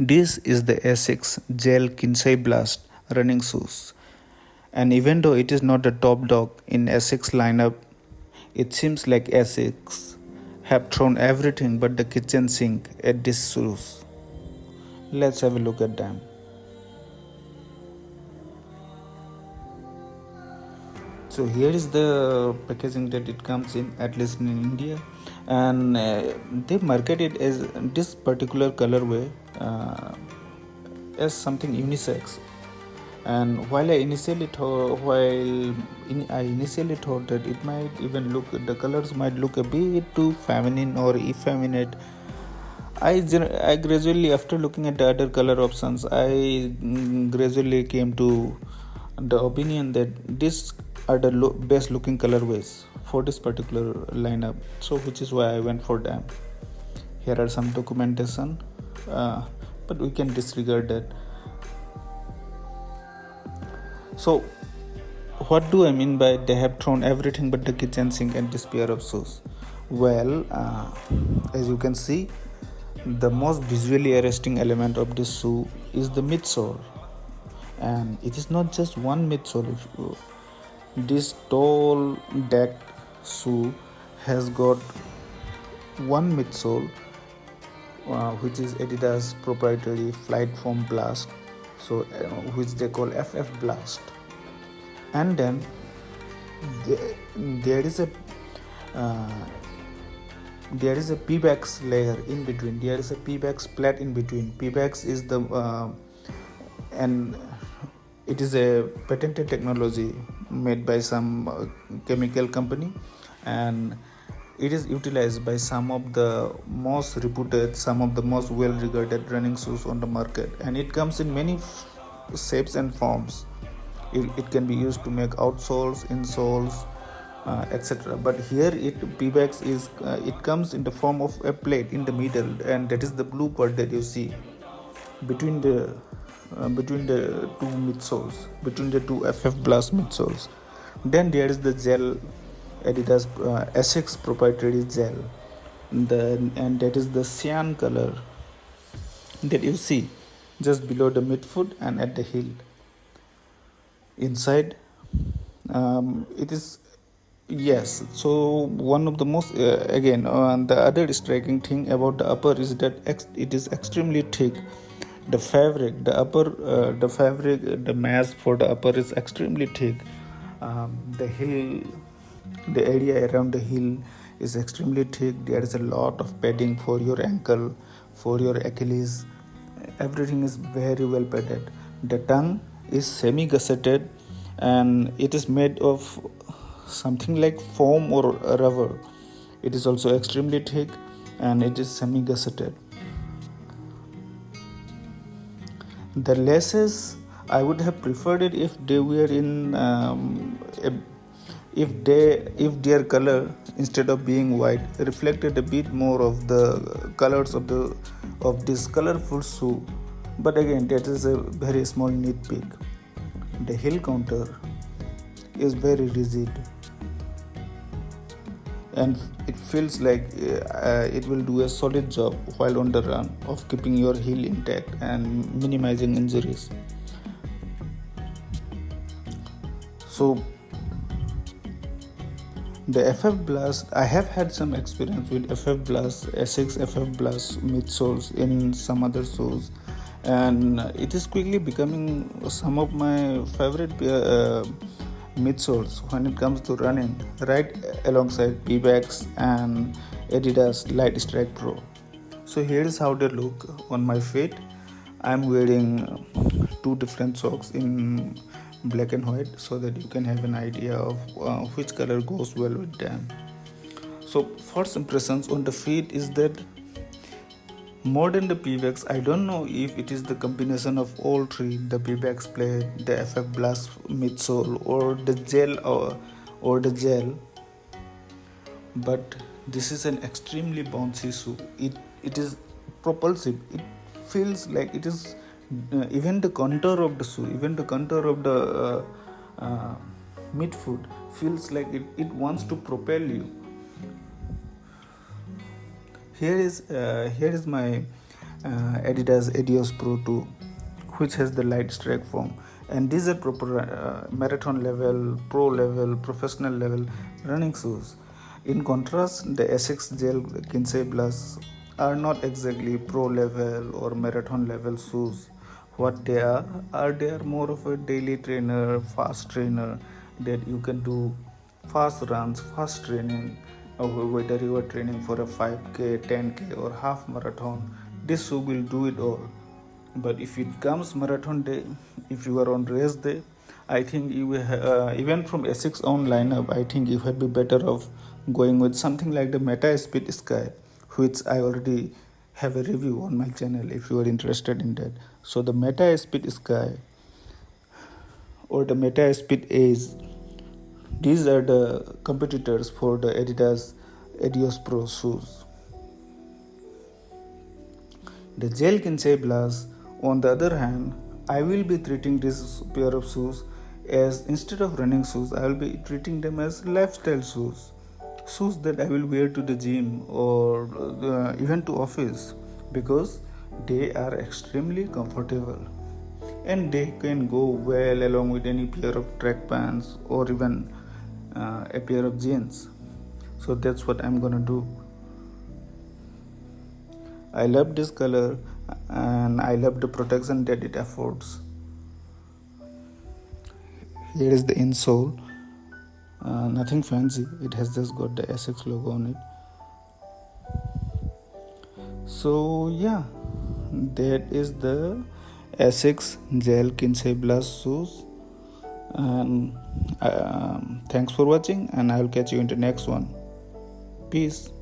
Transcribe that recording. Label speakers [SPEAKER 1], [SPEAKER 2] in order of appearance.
[SPEAKER 1] This is the Asics Gel-Kinsei Blast running shoes. And even though it is not the top dog in Asics lineup, it seems like Asics have thrown everything but the kitchen sink at these shoes. Let's have a look at them. So here is the packaging that it comes in, at least in India, and they market it as this particular colorway as something unisex. And while I initially thought that it might even the colors might look a bit too feminine or effeminate, I gradually, after looking at the other color options, I gradually came to the opinion that these are the best looking colorways for this particular lineup. So which is why I went for them. Here are some documentation, but we can disregard that. So what do I mean by they have thrown everything but the kitchen sink and this pair of shoes? Well, as you can see, the most visually arresting element of this shoe is the midsole, and it is not just one midsole. This tall decked shoe has got one midsole, which is Adidas proprietary flight foam blast, so which they call FF Blast, and then there is a P-Bax layer in between. There is a P-Bax plate in between. P-Bax is and it is a patented technology made by some chemical company, and it is utilized by some of the most reputed, some of the most well-regarded running shoes on the market, and it comes in many shapes and forms. It can be used to make outsoles, insoles, etc. But here P-Bax it comes in the form of a plate in the middle, and that is the blue part that you see between the two midsoles, between the two FF Blast midsoles. Then there is the gel, Adidas Asics proprietary gel, and that is the cyan color that you see just below the midfoot and at the heel. Inside, it is. Yes, so one of the most the other striking thing about the upper is that it is extremely thick. The fabric, the mass for the upper is extremely thick. The heel, the area around the heel is extremely thick. There is a lot of padding for your ankle, for your Achilles. Everything is very well padded. The tongue is semi-gusseted, and it is made of something like foam or rubber. It is also extremely thick, and it is semi-gusseted. The laces, I would have preferred it if they were in if their color, instead of being white, reflected a bit more of the colors of this colorful shoe. But again, that is a very small nitpick. The heel counter is very rigid, and it feels like it will do a solid job while on the run of keeping your heel intact and minimizing injuries. So the FF Blast, I have had some experience with FF Blast, Asics FF Blast midsoles in some other shoes, and it is quickly becoming some of my favorite midsoles when it comes to running, right alongside P-Bax and Adidas Light Strike Pro. So here is how they look on my feet. I'm wearing two different socks in black and white so that you can have an idea of which color goes well with them. So first impressions on the feet is that more than the P-Bax, I don't know if it is the combination of all three, the P-Bax plate, the FF Blast midsole, or the gel or the gel, but this is an extremely bouncy shoe. It is propulsive. It feels like it is even the contour of the shoe, even the contour of the midfoot feels like it wants to propel you. Here is my Adidas Adios Pro 2, which has the light strike foam, and these are proper marathon level, pro level, professional level running shoes. In contrast, the Asics Gel-Kinsei Blast are not exactly pro level or marathon level shoes. What they are they are more of a daily trainer, fast trainer, that you can do fast runs, fast training, or whether you are training for a 5k, 10k, or half marathon. This shoe will do it all. But if it comes marathon day, if you are on race day, I think you will even from Asics own lineup, I think you would be better off going with something like the Meta Speed Sky, which I already have a review on my channel if you are interested in that. So the Meta Speed Sky or the Meta Speed Ace, these are the competitors for the Adidas Adios Pro shoes. The Gel-Kinsei Blast, on the other hand, I will be treating this pair of shoes as, instead of running shoes, I will be treating them as lifestyle shoes. Shoes that I will wear to the gym or even to office, because they are extremely comfortable and they can go well along with any pair of track pants or even a pair of jeans. So that's what I'm gonna do. I love this color and I love the protection that it affords. Here is the insole. Nothing fancy, it has just got the Asics logo on it. So yeah, that is the Asics Gel-Kinsei Blast shoes, and thanks for watching, and I'll catch you in the next one. Peace.